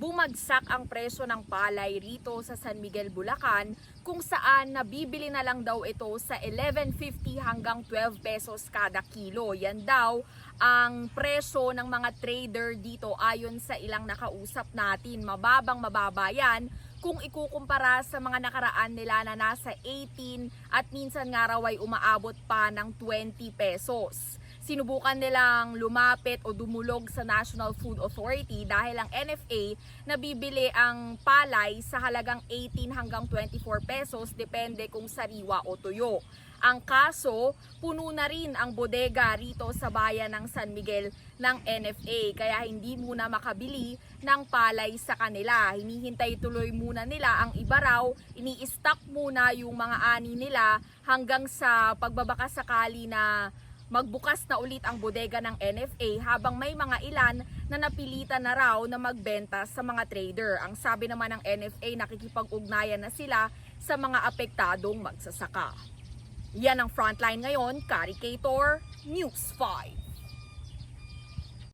bumagsak ang presyo ng palay rito sa San Miguel, Bulacan, kung saan nabibili na lang daw ito sa 11.50 hanggang 12 pesos kada kilo. Yan daw ang presyo ng mga trader dito ayon sa ilang nakausap natin. Mababa yan kung ikukumpara sa mga nakaraan nila na nasa 18 at minsan nga raw ay umaabot pa ng 20 pesos. Sinubukan nilang lumapit o dumulog sa National Food Authority dahil ang NFA nabibili ang palay sa halagang 18 hanggang 24 pesos depende kung sariwa o tuyo. Ang kaso, puno na rin ang bodega rito sa bayan ng San Miguel ng NFA kaya hindi muna makabili ng palay sa kanila. Hinihintay tuloy muna nila ang iba raw, ini-stock muna yung mga ani nila hanggang sa pagbabaka sakali na magbukas na ulit ang bodega ng NFA habang may mga ilan na napilitan na raw na magbenta sa mga trader. Ang sabi naman ng NFA, nakikipag-ugnayan na sila sa mga apektadong magsasaka. Yan ang Frontline ngayon, Caricator News 5.